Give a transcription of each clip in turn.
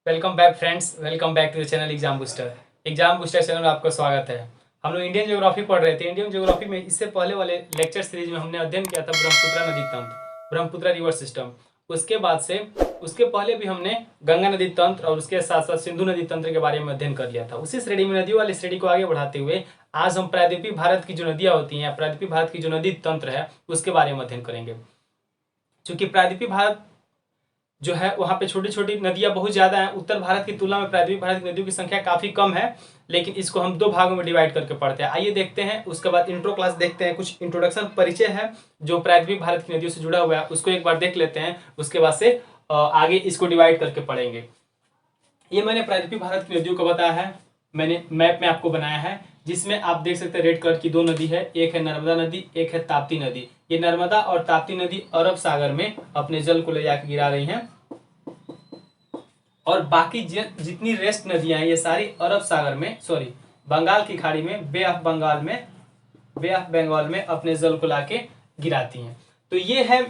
Welcome back friends, welcome back to the channel exam booster channel में आपका स्वागत है। हम लोग इंडियन ज्योग्राफी पढ़ रहे थे। इंडियन ज्योग्राफी में इससे पहले वाले लेक्चर सीरीज में हमने अध्ययन किया था ब्रह्मपुत्र नदी तंत्र, ब्रह्मपुत्र रिवर सिस्टम। उसके बाद से उसके पहले भी हमने गंगा नदी तंत्र और उसके साथ साथ सिंधु नदी तंत्र के बारे में अध्ययन कर लिया था। उसी श्रेणी में नदियों वाली श्रेणी को आगे बढ़ाते हुए आज हम प्रायद्वीपीय भारत की जो नदियां होती हैं, प्रायद्वीपीय भारत की जो नदी तंत्र है उसके बारे में अध्ययन करेंगे। चूंकि प्रायद्वीपीय भारत जो है वहाँ पे छोटी छोटी नदियाँ बहुत ज़्यादा हैं। उत्तर भारत की तुलना में प्रायद्वीपीय भारत की नदियों की संख्या काफ़ी कम है, लेकिन इसको हम दो भागों में डिवाइड करके पढ़ते हैं। आइए देखते हैं, उसके बाद इंट्रो क्लास देखते हैं। कुछ इंट्रोडक्शन परिचय है जो प्रायद्वीपीय भारत की नदियों से जुड़ा हुआ है, उसको एक बार देख लेते हैं। उसके बाद से आगे इसको डिवाइड करके पढ़ेंगे। ये मैंने प्रायद्वीपीय भारत की नदियों को बताया है, मैंने मैप में आपको बनाया है, जिसमें आप देख सकते हैं रेड कलर की दो नदी है, एक है नर्मदा नदी, एक है ताप्ती नदी। ये नर्मदा और ताप्ती नदी अरब सागर में अपने जल को ले जाकर गिरा रही हैं, और बाकी जितनी रेस्ट नदियां हैं ये सारी अरब सागर में, सॉरी बंगाल की खाड़ी में, बे ऑफ बंगाल में अपने जल को लाके गिराती हैं। तो ये है,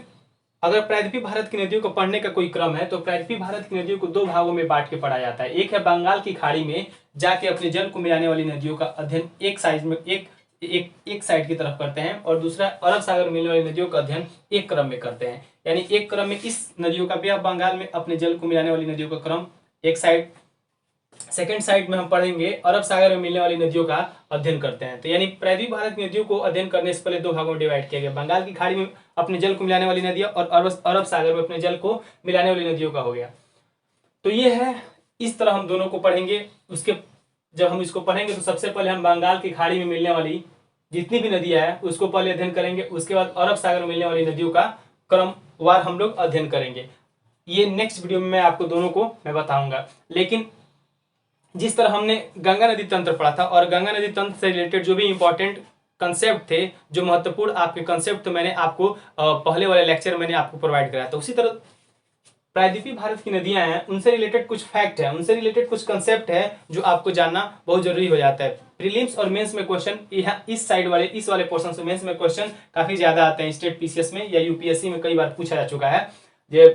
अगर प्रायद्वीपीय भारत की नदियों को पढ़ने का कोई क्रम है तो प्रायद्वीपीय भारत की नदियों को दो भागों में बांट के पढ़ा जाता है। एक है बंगाल की खाड़ी में जाके अपने जल को मिलाने वाली नदियों का अध्ययन एक साइड में एक साइड की तरफ करते हैं, और दूसरा अरब सागर में मिलने वाली नदियों का अध्ययन एक क्रम में करते हैं। यानी एक क्रम में इस नदियों का, बे ऑफ बंगाल में अपने जल को मिलाने वाली नदियों का क्रम एक साइड, सेकेंड साइड में हम पढ़ेंगे अरब सागर में मिलने वाली नदियों का अध्ययन करते हैं। तो यानी प्रायद्वीपीय भारत की नदियों को अध्ययन करने से पहले दो भागों में डिवाइड किया गया। बंगाल की खाड़ी में अपने जल को मिलाने वाली नदियां और अरब सागर में अपने जल को मिलाने वाली नदियों का हो गया। तो ये है, इस तरह हम दोनों को पढ़ेंगे। उसके जब हम इसको पढ़ेंगे तो सबसे पहले हम बंगाल की खाड़ी में मिलने वाली जितनी भी नदियां हैं उसको पहले अध्ययन करेंगे। उसके बाद अरब सागर में मिलने वाली नदियों का क्रमवार हम लोग अध्ययन करेंगे। ये नेक्स्ट वीडियो में मैं आपको दोनों को मैं बताऊंगा। लेकिन जिस तरह हमने गंगा नदी तंत्र पढ़ा था और गंगा नदी तंत्र से रिलेटेड जो भी इंपॉर्टेंट कंसेप्ट थे, जो महत्वपूर्ण आपके कंसेप्ट, तो मैंने आपको पहले वाले लेक्चर मैंने आपको प्रोवाइड कराया था। उसी तरह प्रायद्वीपीय भारत की नदियां हैं, उनसे रिलेटेड कुछ फैक्ट है, उनसे रिलेटेड कुछ कंसेप्ट है जो आपको जानना बहुत जरूरी हो जाता है। प्रीलिम्स और मेंस में क्वेश्चन इस साइड वाले, इस वाले पोर्शन से मेंस में क्वेश्चन काफी ज्यादा आते हैं। स्टेट पीसीएस में या यूपीएससी में कई बार पूछा जा चुका है। ये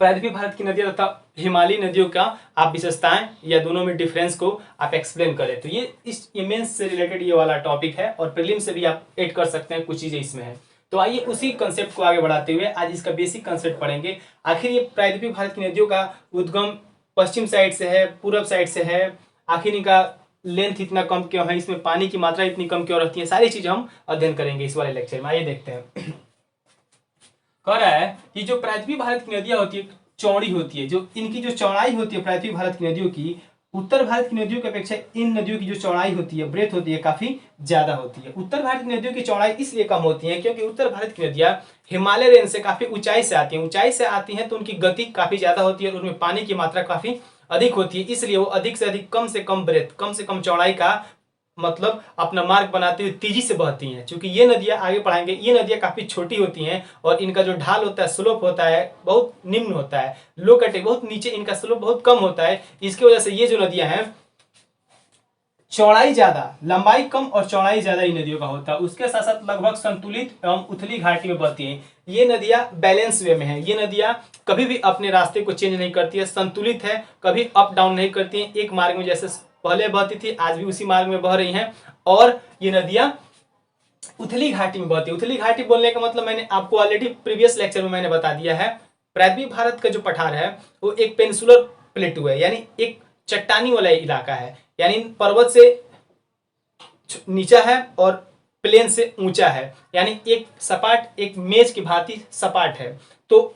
प्रायद्वीपीय भारत की नदियां तथा हिमालयी नदियों का आप विशेषताएं या दोनों में डिफरेंस को आप एक्सप्लेन करें। तो ये इस मेंस से रिलेटेड ये वाला टॉपिक है, और प्रीलिम्स से भी आप ऐड कर सकते हैं, कुछ चीजें इसमें है। तो आइए उसी कंसेप्ट को आगे बढ़ाते हुए आज इसका बेसिक कंसेप्ट पढ़ेंगे। आखिर ये प्रायद्वीपीय भारत की नदियों का उद्गम पश्चिम साइड से है, पूर्व साइड से है, आखिर इनका लेंथ इतना कम क्यों है, इसमें पानी की मात्रा इतनी कम क्यों रहती है, सारी चीजें हम अध्ययन करेंगे इस वाले लेक्चर में। आइए देखते हैं। कह रहा है कि जो प्रायद्वीपीय भारत की नदियां होती है चौड़ी होती है, जो इनकी जो चौड़ाई होती है प्रायद्वीपीय भारत की नदियों की, उत्तर भारत की नदियों की अपेक्षा इन नदियों की जो चौड़ाई होती है, ब्रेथ होती है, काफी ज्यादा होती है। उत्तर भारत की नदियों की चौड़ाई इसलिए कम होती है क्योंकि उत्तर भारत की नदियां हिमालय रेंज से काफी ऊंचाई से आती हैं। ऊंचाई से आती हैं तो उनकी गति काफी ज्यादा होती है और उनमें पानी की मात्रा काफी अधिक होती है, इसलिए वो अधिक से अधिक कम से कम ब्रेथ, कम से कम चौड़ाई का मतलब अपना मार्ग बनाते हुए तेजी से बहती हैं। क्योंकि ये नदियां, आगे पढ़ाएंगे, ये नदियां काफी छोटी होती हैं और इनका जो ढाल होता है, स्लोप होता है, बहुत निम्न होता है, लो कटे, बहुत नीचे, इनका स्लोप बहुत कम होता है। इसकी वजह से ये जो नदियां हैं चौड़ाई ज्यादा, लंबाई कम और चौड़ाई ज्यादा इन नदियों का होता है। उसके साथ साथ लगभग संतुलित एवं उथली घाटी में बहती हैं। ये नदियां बैलेंस वे में है, ये नदियां कभी भी अपने रास्ते को चेंज नहीं करती है, संतुलित है, कभी अप डाउन नहीं करती हैं। एक मार्ग में जैसे पहले बहती थी आज भी उसी मार्ग में बह रही हैं, और ये नदियां उथली घाटी में बहती है। उथली घाटी बोलने का मतलब मैंने आपको ऑलरेडी प्रीवियस लेक्चर में मैंने बता दिया है। प्रायद्वीपीय भारत का जो पठार है वो एक पेनिसुलर प्लेटू है, यानी एक चट्टानी वाला इलाका है, यानी पर्वत से नीचा है और प्लेन से ऊंचा है, यानी एक सपाट, एक मेज की भांति सपाट है। तो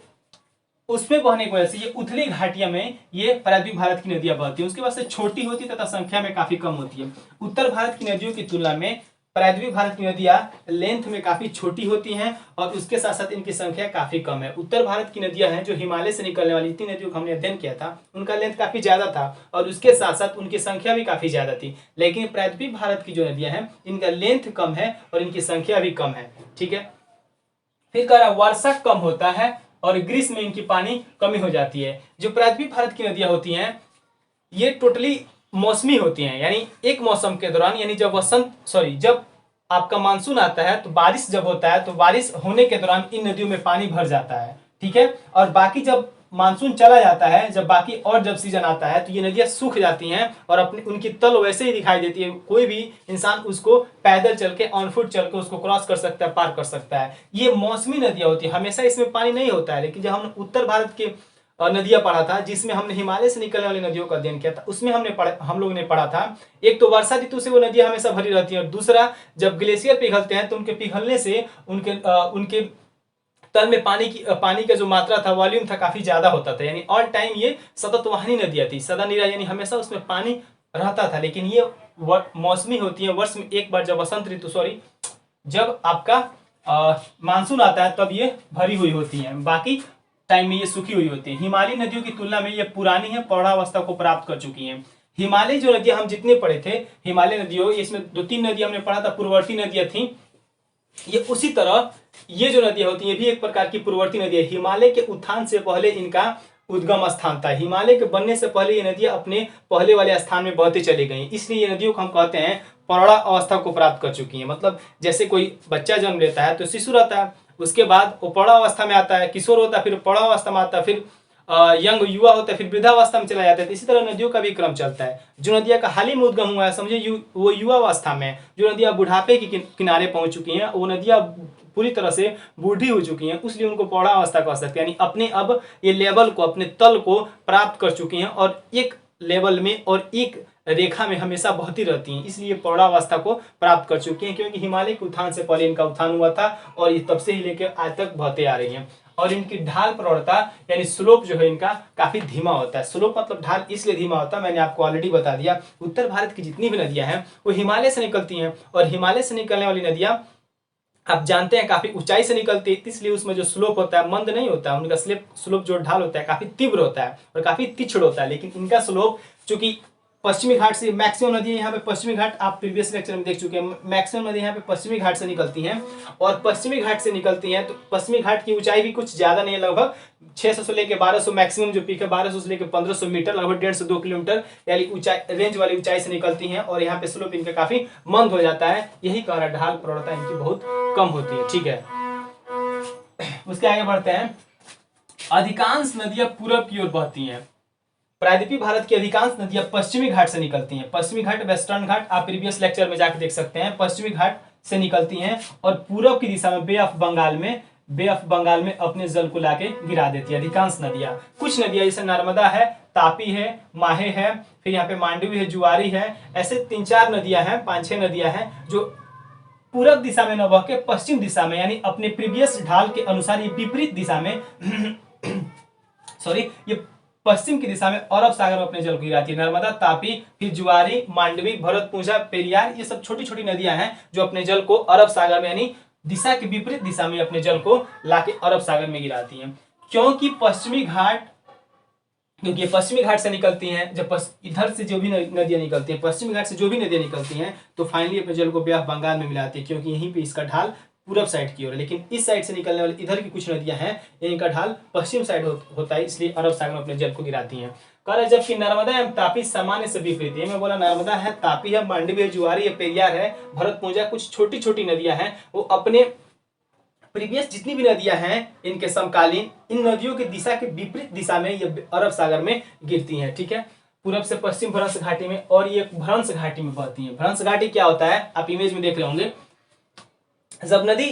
उसमें बहने की वजह से ये उथली घाटियां में ये प्रायद्वीपीय भारत की नदियां बहती हैं। उसके बाद से छोटी होती है तथा संख्या में काफी कम होती है। उत्तर भारत की नदियों की तुलना में प्रायद्वीपीय भारत की नदियां लेंथ में काफी छोटी होती हैं और उसके साथ साथ इनकी संख्या काफी कम है। उत्तर भारत की नदियां हैं जो हिमालय से निकलने वाली इतनी नदियों का हमने अध्ययन किया था, उनका लेंथ काफी ज्यादा था और उसके साथ साथ उनकी संख्या भी काफी ज्यादा थी। लेकिन प्रायद्वीपीय भारत की जो नदियां हैं इनका लेंथ कम है और इनकी संख्या भी कम है। ठीक है, फिर कह रहा वर्षा कम होता है और ग्रीष्म में इनकी पानी कमी हो जाती है। जो प्रायद्वीपीय भारत की नदियां होती हैं ये टोटली मौसमी होती हैं, यानी एक मौसम के दौरान, यानी जब आपका मानसून आता है तो बारिश जब होता है तो बारिश होने के दौरान इन नदियों में पानी भर जाता है। ठीक है, और बाकी जब मानसून चला जाता है, जब बाकी और जब सीजन आता है तो ये नदियां सूख जाती हैं और अपनी उनकी तल वैसे ही दिखाई देती है। कोई भी इंसान उसको पैदल चल के ऑन फुट चल के उसको क्रॉस कर सकता है, पार कर सकता है। ये मौसमी नदियां होती है, हमेशा इसमें पानी नहीं होता है। लेकिन जब हम उत्तर भारत के नदियां पढ़ा था, जिसमें हमने हिमालय से निकलने वाली नदियों का अध्ययन किया था, उसमें हम लोगों ने पढ़ा था एक तो वर्षा ऋतु से वो नदियां हमेशा भरी रहती हैं, और दूसरा जब ग्लेशियर पिघलते हैं तो उनके पिघलने से उनके तल में पानी का जो मात्रा था, वॉल्यूम था, काफी ज्यादा होता था। यानी ऑल टाइम ये सतत वाहिनी नदियां थी, सदा निरा, यानी हमेशा उसमें पानी रहता था। लेकिन ये मौसमी होती है, वर्ष में एक बार जब वसंत ऋतु जब आपका मानसून आता है तब ये भरी हुई होती है, बाकी टाइम में ये सूखी हुई होती है। हिमालयी नदियों की तुलना में ये पुरानी है, पौढ़ावस्था को प्राप्त कर चुकी हैं। हिमालय जो नदियां हम जितने पढ़े थे, हिमालय नदियों, इसमें 2-3 नदियां हमने पढ़ा था पूर्ववर्ती नदियां थी। ये उसी तरह ये जो नदियां होती हैं, ये भी एक प्रकार की पूर्ववर्ती नदी है। हिमालय के उत्थान से पहले इनका उद्गम स्थान था। हिमालय के बनने से पहले ये नदियां अपने पहले वाले स्थान में बहते चली गई, इसलिए ये नदियों को हम कहते हैं प्रौढ़ा अवस्था को प्राप्त कर चुकी हैं। मतलब जैसे कोई बच्चा जन्म लेता है तो शिशु रहता है, उसके बाद वो प्रौढ़ा अवस्था में आता है, किशोर होता है, फिर प्रौढ़ा अवस्था में आता है, फिर यंग युवा होता है, फिर वृद्धावस्था में चला जाता है। तो इसी तरह नदियों का भी क्रम चलता है। जो नदियां का हाल ही में उद्गम हुआ है, समझे वो युवावस्था में, जो नदियां बुढ़ापे के किनारे पहुंच चुकी हैं, वो नदियां पूरी तरह से बूढ़ी हो चुकी हैं, इसलिए उनको पौढ़ा अवस्था कह सकते हैं। यानी अपने अब ये लेवल को, अपने तल को प्राप्त कर चुकी हैं और एक लेवल में और एक रेखा में हमेशा बहती रहती हैं, इसलिए पौढ़ावस्था को प्राप्त कर चुकी हैं। क्योंकि हिमालय के उत्थान से पहले इनका उत्थान हुआ था और ये तब से ही लेकर आज तक बहते आ रही हैं। और इनकी ढाल प्रवणता यानी स्लोप जो है इनका काफी धीमा होता है। स्लोप मतलब ढाल इसलिए धीमा होता है, मैंने आपको ऑलरेडी बता दिया। उत्तर भारत की जितनी भी नदियां हैं वो हिमालय से निकलती हैं, और हिमालय से निकलने वाली नदियां आप जानते हैं काफी ऊंचाई से निकलती है, इसलिए उसमें जो स्लोप होता है मंद नहीं होता है। उनका स्लोप जो ढाल होता है काफी तीव्र होता है और काफी तीक्ष्ण होता है। लेकिन इनका स्लोप चूंकि पश्चिमी घाट से, मैक्सिमम नदी यहाँ पे पश्चिमी घाट, आप प्रीवियस लेक्चर में देख चुके हैं, मैक्सिमम नदी यहाँ पे पश्चिमी घाट से निकलती हैं। और पश्चिमी घाट से निकलती हैं तो पश्चिमी घाट की ऊंचाई भी कुछ ज्यादा नहीं है, लगभग 600 से लेकर 1200, मैक्सिमम जो पीक है 1200 से लेकर 1500 मीटर, लगभग 1.5 से 2 किलोमीटर यानी ऊंचाई रेंज वाली ऊंचाई से निकलती हैं। और यहाँ पे स्लोप इनका काफी मंद हो जाता है, यही कारण ढाल प्रवणता इनकी बहुत कम होती है। ठीक है, उसके आगे बढ़ते हैं। अधिकांश नदियां पूरब की ओर बहती हैं। प्रायद्वीपीय भारत की अधिकांश नदियां पश्चिमी घाट से निकलती हैं। पश्चिमी घाट, वेस्टर्न घाट, आप प्रीवियस लेक्चर में जाकर देख सकते हैं, पश्चिमी घाट से निकलती हैं और पूरब की दिशा में बे ऑफ बंगाल में अपने जल को लाके गिरा देती है अधिकांश नदियां। कुछ नदियां जैसे नर्मदा है, तापी है, माहे है, फिर यहाँ पे मांडवी है, जुआरी है, ऐसे 3-4 नदियां हैं, 5-6 नदियां हैं जो पूरब दिशा में न बह के पश्चिम दिशा में, यानी अपने प्रीवियस ढाल के अनुसार ये विपरीत दिशा में ये पश्चिम की दिशा में अरब सागर में अपने जल को गिराती है। नर्मदा, तापी, फिर जुआरी, मांडवी, भरतपुंजा, पेरियार, ये सब छोटी छोटी नदियां हैं जो अपने जल को अरब सागर में, यानी दिशा के विपरीत दिशा में अपने जल को लाके अरब सागर में गिराती हैं। क्योंकि पश्चिमी घाट से निकलती हैं, जब इधर से जो भी नदियां निकलती हैं, पश्चिमी घाट से जो भी नदियां निकलती हैं, तो फाइनली अपने जल को बे ऑफ बंगाल में मिलाती है, क्योंकि यहीं पे इसका ढाल पूरब साइड की ओर है। लेकिन इस साइड से निकलने वाली इधर की कुछ नदियां हैं, इनका ढाल पश्चिम साइड होता है, इसलिए अरब सागर में अपने जल को गिराती हैं। कह रहे जबकि नर्मदा एवं तापी सामान्य से विपरीत है। मैं बोला नर्मदा है, तापी है, मांडवी है, जुआरी है, पेरियार है, भरतपुंजा, कुछ छोटी छोटी नदियां हैं, वो अपने प्रीवियस जितनी भी नदियां हैं इनके समकालीन, इन नदियों की दिशा के विपरीत दिशा में ये अरब सागर में गिरती हैं। ठीक है, पूरब से पश्चिम भ्रंश घाटी में, और ये भ्रंश घाटी में बहती है। भ्रंश घाटी क्या होता है, आप इमेज में देख रहे होंगे। जब नदी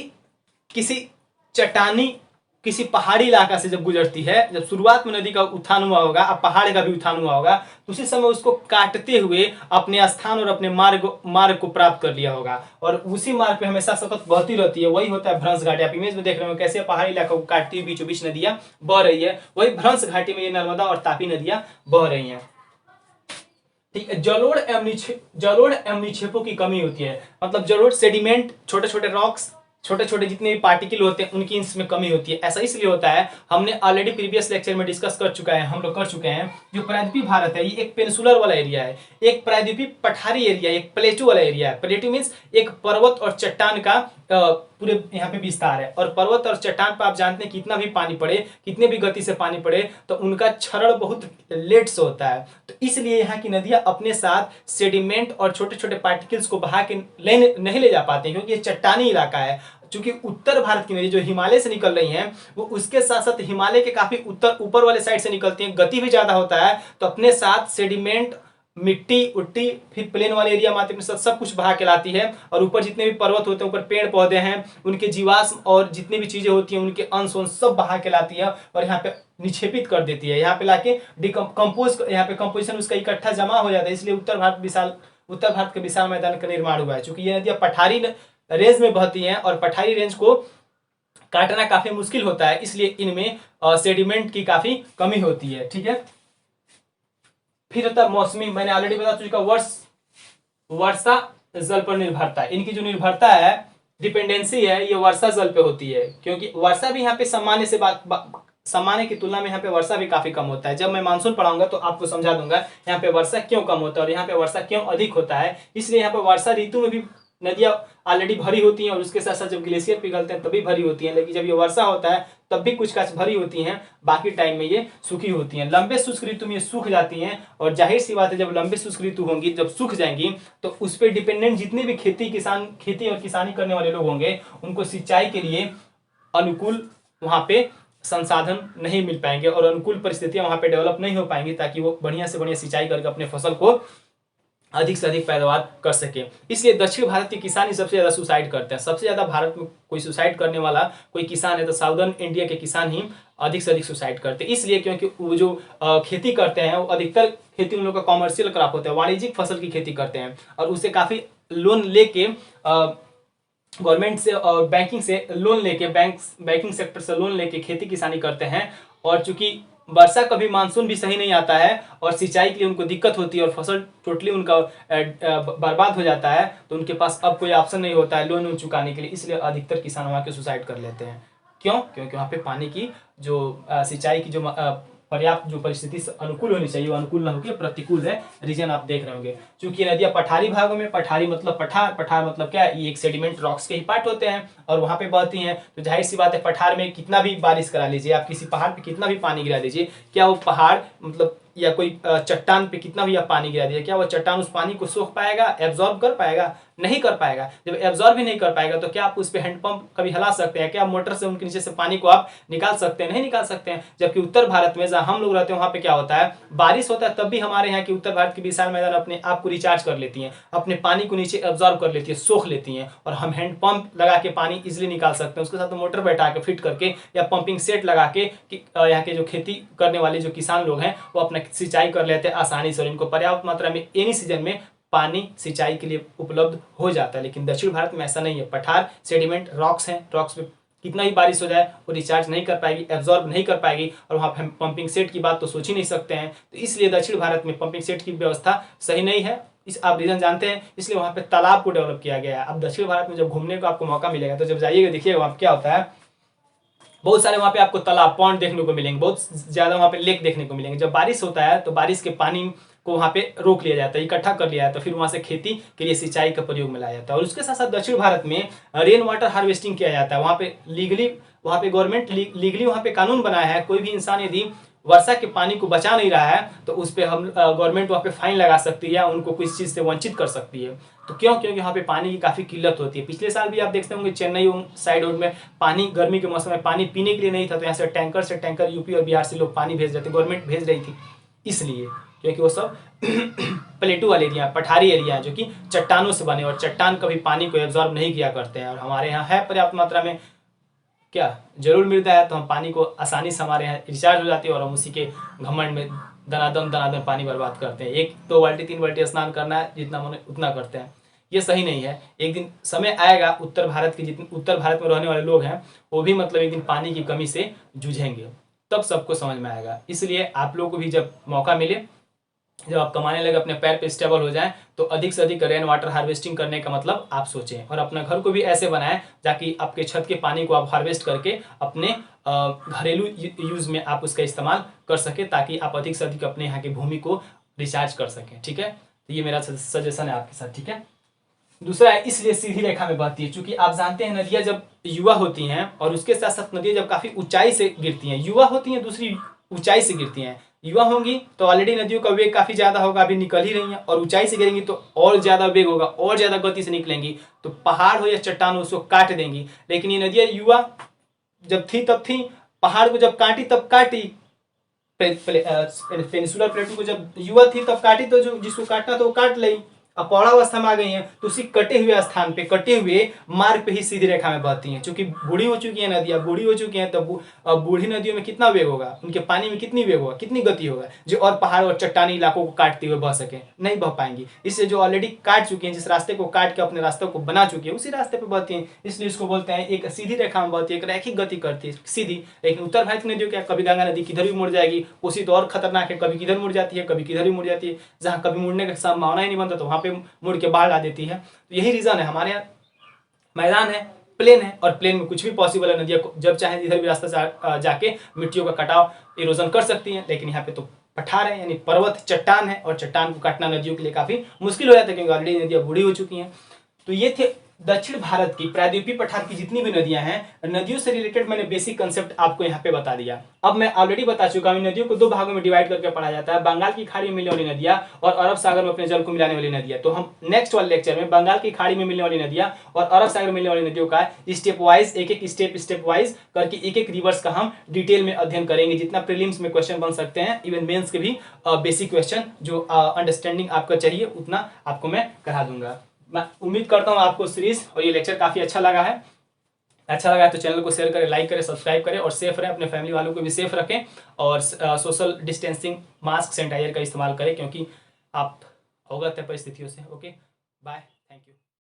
किसी पहाड़ी इलाका से जब गुजरती है, जब शुरुआत में नदी का उत्थान हुआ होगा, अब पहाड़ का भी उत्थान हुआ होगा, तो उसी समय उसको काटते हुए अपने स्थान और अपने मार्ग को प्राप्त कर लिया होगा, और उसी मार्ग पे हमेशा सतत बहती रहती है। वही होता है भ्रंश घाटी। आप इमेज में देख रहे हो कैसे पहाड़ी इलाका को काटती हुई बीचों बीच नदियां बह रही है, वही भ्रंश घाटी में ये नर्मदा और तापी नदियां बह रही है। ठीक है, जलोढ़ एवं निक्षेपों की कमी होती है। मतलब जलोढ़ सेडिमेंट, छोटे छोटे रॉक्स, छोटे छोटे जितने भी पार्टिकल होते हैं उनकी इसमें कमी होती है। ऐसा इसलिए होता है, हमने ऑलरेडी प्रीवियस लेक्चर में डिस्कस कर चुका है, हम लोग कर चुके हैं। जो प्रायद्वीपीय भारत है ये एक पेनिसुलर वाला एरिया है, एक प्रायद्वीपीय पठारी एरिया, एक प्लेटू वाला एरिया है। प्लेटू मीन्स एक पर्वत और चट्टान का पूरे यहाँ पे विस्तार है, और पर्वत और चट्टान पर आप जानते हैं कितना भी पानी पड़े, कितने भी गति से पानी पड़े, तो उनका क्षरण बहुत लेट से होता है। तो इसलिए यहाँ की नदियां अपने साथ सेडिमेंट और छोटे छोटे पार्टिकल्स को बहा के नहीं ले जा पाते, क्योंकि ये चट्टानी इलाका है। चूंकि उत्तर भारत की नदी जो हिमालय से निकल रही हैं वो उसके साथ साथ हिमालय के काफी उत्तर ऊपर वाले साइड से निकलती हैं, गति भी ज्यादा होता है, तो अपने साथ सेडिमेंट, मिट्टी उट्टी, फिर प्लेन वाले एरिया में आते हैं, सब कुछ बहा के लाती है। और ऊपर जितने भी पर्वत होते हैं, ऊपर पेड़ पौधे हैं, उनके जीवाश्म और जितनी भी चीजें होती हैं उनके अंश सब बहा के लाती है और यहाँ पे निक्षेपित कर देती है, यहाँ पे लाके डिकम्पोज, यहाँ पे कंपोजिशन उसका इकट्ठा जमा हो जाता है। इसलिए उत्तर भारत के विशाल मैदान का निर्माण हुआ है। चूंकि ये नदियां पठारी रेंज में बहती हैं और पठारी रेंज को काटना काफी मुश्किल होता है, इसलिए इनमें सेडिमेंट की काफी कमी होती है। ठीक है, फिर होता है मौसमी, मैंने ऑलरेडी बता चुका, वर्षा जल पर निर्भरता। इनकी जो निर्भरता है, डिपेंडेंसी है, ये वर्षा जल पे होती है, क्योंकि वर्षा भी यहाँ पे सामान्य की तुलना में यहाँ पे वर्षा भी काफी कम होता है। जब मैं मानसून पढ़ाऊंगा तो आपको समझा दूंगा यहाँ पे वर्षा क्यों कम होता है और यहाँ पे वर्षा क्यों अधिक होता है। इसलिए यहाँ पे वर्षा ऋतु में भी नदियां ऑलरेडी भरी होती हैं और उसके साथ साथ जब ग्लेशियर पिघलते हैं तभी भरी होती हैं, लेकिन जब ये वर्षा होता है तब भी कुछ काच भरी होती हैं, बाकी टाइम में ये सूखी होती हैं। लंबे शुष्क ऋतु में ये सूख जाती हैं और जाहिर सी बात है जब लंबे शुष्क ऋतु होंगी, जब सूख जाएंगी तो उस पर डिपेंडेंट जितने भी खेती और किसानी करने वाले लोग होंगे उनको सिंचाई के लिए अनुकूल वहां पे संसाधन नहीं मिल पाएंगे और अनुकूल परिस्थितियां वहां पे डेवलप नहीं हो पाएंगी, ताकि वो बढ़िया से बढ़िया सिंचाई करके अपने फसल को अधिक से अधिक पैदावार कर सके। इसलिए दक्षिण भारत के किसान ही सबसे ज्यादा सुसाइड करते हैं। सबसे ज्यादा भारत में कोई सुसाइड करने वाला कोई किसान है तो साउदर्न इंडिया के किसान ही अधिक से अधिक सुसाइड करते हैं। इसलिए क्योंकि वो जो खेती करते हैं वो अधिकतर खेती उन लोग का कॉमर्शियल क्रॉप होता है, वाणिज्यिक फसल की खेती करते हैं और उससे काफी लोन लेके गवर्नमेंट से और बैंकिंग से लोन लेके बैंकिंग सेक्टर से लोन लेके खेती किसानी करते हैं। और चूंकि वर्षा कभी मानसून भी सही नहीं आता है और सिंचाई के लिए उनको दिक्कत होती है और फसल टोटली उनका बर्बाद हो जाता है, तो उनके पास अब कोई ऑप्शन नहीं होता है लोन चुकाने के लिए। इसलिए अधिकतर किसान वहाँ के सुसाइड कर लेते हैं। क्यों? क्योंकि वहाँ पे पानी की जो सिंचाई की जो पर्याप्त जो परिस्थिति अनुकूल होनी चाहिए वो अनुकूल ना होकर प्रतिकूल है। रीजन आप देख रहे होंगे, क्योंकि नदियां पठारी भागों में, पठारी मतलब पठार मतलब क्या है, ये एक सेडिमेंट रॉक्स के ही पार्ट होते हैं और वहां पे बहती हैं। तो जाहिर सी बात है पठार में कितना भी बारिश करा लीजिए, आप किसी पहाड़ पे कितना भी पानी गिरा दीजिए, क्या वो पहाड़ मतलब या कोई चट्टान पे कितना भी आप पानी गिरा दीजिए, क्या वो चट्टान उस पानी को सोख पाएगा, एब्जॉर्ब कर पाएगा? नहीं कर पाएगा। जब एब्जॉर्ब ही नहीं कर पाएगा तो क्या आप उस पर हैंडपंप कभी हिला सकते हैं? क्या मोटर से उनके नीचे से पानी को आप निकाल सकते हैं? नहीं निकाल सकते हैं। जबकि उत्तर भारत में जहां हम लोग रहते हैं वहां पे क्या होता है, बारिश होता है तब भी हमारे यहाँ की उत्तर भारत की विशाल मैदान अपने आप को रिचार्ज कर लेती हैं, अपने पानी को नीचे एब्जॉर्ब कर लेती है, सोख लेती हैं और हम हैंडपंप लगा के पानी इजिली निकाल सकते हैं। उसके साथ मोटर बैठा के फिट करके या पंपिंग सेट लगा के यहाँ के जो खेती करने वाले जो किसान लोग हैं वो अपना सिंचाई कर लेते हैं आसानी से और इनको पर्याप्त मात्रा में एनी सीजन में पानी सिंचाई के लिए उपलब्ध हो जाता है। लेकिन दक्षिण भारत में ऐसा नहीं है। पठार सेडिमेंट रॉक्स हैं, रॉक्स पे कितना ही बारिश हो जाए वो रिचार्ज नहीं कर पाएगी, एब्जॉर्ब नहीं कर पाएगी और वहाँ पे हम पंपिंग सेट की बात तो सोच ही नहीं सकते हैं। तो इसलिए दक्षिण भारत में पंपिंग सेट की व्यवस्था सही नहीं है। इस आप रीजन जानते हैं, इसलिए वहाँ पे तालाब को डेवलप किया गया है। अब दक्षिण भारत में जब घूमने को आपको मौका मिलेगा तो जब जाइएगा देखिएगा वहाँ क्या होता है, बहुत सारे वहाँ पे आपको तालाब पॉन्ड देखने को मिलेंगे, बहुत ज्यादा वहाँ पे लेक देखने को मिलेंगे। जब बारिश होता है तो बारिश के पानी को वहाँ पे रोक लिया जाता है, इकट्ठा कर लिया जाता है, फिर वहाँ से खेती के लिए सिंचाई का प्रयोग में लाया जाता है। और उसके साथ साथ दक्षिण भारत में रेन वाटर हार्वेस्टिंग किया जाता है। वहाँ पे लीगली वहाँ पे गवर्नमेंट लीगली वहाँ पे कानून बनाया है, कोई भी इंसान यदि वर्षा के पानी को बचा नहीं रहा है तो उस पर हम गवर्नमेंट वहाँ पे फाइन लगा सकती है, उनको किसी चीज़ से वंचित कर सकती है। तो क्यों? क्योंकि यहाँ पे पानी की काफ़ी किल्लत होती है। पिछले साल भी आप देखते होंगे चेन्नई साइड में पानी गर्मी के मौसम में पानी पीने के लिए नहीं था, तो यहाँ से टैंकर यूपी और बिहार से लोग पानी भेज रहे थे, गवर्नमेंट भेज रही थी, इसलिए क्योंकि वो सब प्लेटू वाले एरिया, पठारी एरिया है जो कि चट्टानों से बने और चट्टान कभी पानी को एब्जॉर्ब नहीं किया करते हैं। और हमारे यहाँ है पर्याप्त मात्रा में क्या जरूर मिलता है, तो हम पानी को आसानी से हमारे यहाँ रिचार्ज हो जाती है और हम उसी के घमंड में दनादन पानी बर्बाद करते हैं। 1-2 बाल्टी 3 बाल्टी स्नान करना है जितना मन उतना करते हैं, ये सही नहीं है। एक दिन समय आएगा उत्तर भारत में रहने वाले लोग हैं वो भी मतलब एक दिन पानी की कमी से जूझेंगे, तब सबको समझ में आएगा। इसलिए आप लोगों को भी जब मौका मिले, जब आप कमाने लगे, अपने पैर पे स्टेबल हो जाएं, तो अधिक से अधिक रेन वाटर हार्वेस्टिंग करने का मतलब आप सोचें और अपना घर को भी ऐसे बनाएं ताकि आपके छत के पानी को आप हार्वेस्ट करके अपने घरेलू यूज में आप उसका इस्तेमाल कर सके, ताकि आप अधिक से अधिक अपने यहाँ की भूमि को रिचार्ज कर सकें। ठीक है, तो ये मेरा सजेशन है आपके साथ। ठीक है, दूसरा है इसलिए सीधी रेखा में बहती है, क्योंकि आप जानते हैं नदियां जब युवा होती हैं और उसके साथ साथ नदियां जब काफी ऊंचाई से गिरती हैं, युवा होती हैं दूसरी ऊंचाई से गिरती हैं, युवा होंगी तो ऑलरेडी नदियों का वेग काफी ज्यादा होगा, अभी निकल ही रही हैं, और ऊंचाई से गिरेंगी तो और ज्यादा वेग होगा, और ज्यादा गति से निकलेंगी, तो पहाड़ हो या चट्टान हो उसको काट देंगी। लेकिन ये नदियां युवा जब थी तब थी, पहाड़ को जब काटी तब काटी, पेनिसुलर प्लेटू को जब युवा थी तब काटी, तो जो जिसको काटना तो वो काट ली। अब पौड़ावस्था में आ गई हैं तो उसी कटे हुए स्थान पे, कटे हुए मार्ग पे ही सीधी रेखा में बहती हैं। क्योंकि बूढ़ी हो चुकी है नदियां, बूढ़ी हो चुकी हैं, तब अब बूढ़ी नदियों में कितना वेग होगा, उनके पानी में कितनी वेग होगा, कितनी गति होगा, जो और पहाड़ और चट्टानी इलाकों को काटते हुए बह सके, नहीं बह पाएंगी। इसलिए जो ऑलरेडी काट चुकी हैं, जिस रास्ते को काट के अपने रास्ते को बना चुकी है, उसी रास्ते पे बहती हैं। इसलिए इसको बोलते हैं एक सीधी रेखा में बहती है, एक रैखिक गति करती है, सीधी। लेकिन उत्तर भारत की नदियों क्या, कभी गंगा नदी किधर भी मुड़ जाएगी, कोसी तो और खतरनाक है, कभी किधर मुड़ जाती है, कभी किधर भी मुड़ जाती है, जहाँ कभी मुड़ने की संभावना ही नहीं बनता तो वहां पे मुड़ के बाढ़ ला देती है। तो यही रीजन है, हमारे यहाँ मैदान है, प्लेन है, और प्लेन में कुछ भी पॉसिबल है, नदियाँ जब चाहे इधर भी रास्ता जाके मिट्टियों का कटाव इरोजन कर सकती हैं। लेकिन यहाँ पे तो पठार है, यानी पर्वत चट्टान है, और चट्टान को काटना नदियों के लिए काफी मुश्किल हो जाता है, क्योंकि ऑलरेडी नदियाँ बूढ़ी हो चुकी हैं। तो ये थे दक्षिण भारत की प्रायद्वीपीय पठार की जितनी भी नदियां हैं, नदियों से रिलेटेड मैंने बेसिक कंसेप्ट आपको यहाँ पे बता दिया। अब मैं ऑलरेडी बता चुका हूँ, नदियों को दो भागों में डिवाइड करके पढ़ा जाता है, बंगाल की खाड़ी में मिलने वाली नदियां और अरब सागर में अपने जल को मिलाने वाली नदियां। तो हम नेक्स्ट वाले लेक्चर में बंगाल की खाड़ी में मिलने वाली नदियां और अरब सागर में मिलने वाली नदियों का स्टेप वाइज, एक एक स्टेप वाइज करके एक एक रिवर्स का हम डिटेल में अध्ययन करेंगे। जितना प्रीलिम्स में क्वेश्चन बन सकते हैं, इवन मेंस के भी बेसिक क्वेश्चन जो अंडरस्टैंडिंग आपका चाहिए उतना आपको मैं करा दूंगा। मैं उम्मीद करता हूँ आपको सीरीज और ये लेक्चर काफी अच्छा लगा है। अच्छा लगा है तो चैनल को शेयर करें, लाइक करें, सब्सक्राइब करें, और सेफ रहें, अपने फैमिली वालों को भी सेफ रखें, और सोशल डिस्टेंसिंग, मास्क, सैनिटाइजर का इस्तेमाल करें, क्योंकि आप अवगत है परिस्थितियों से। Okay, bye, thank you.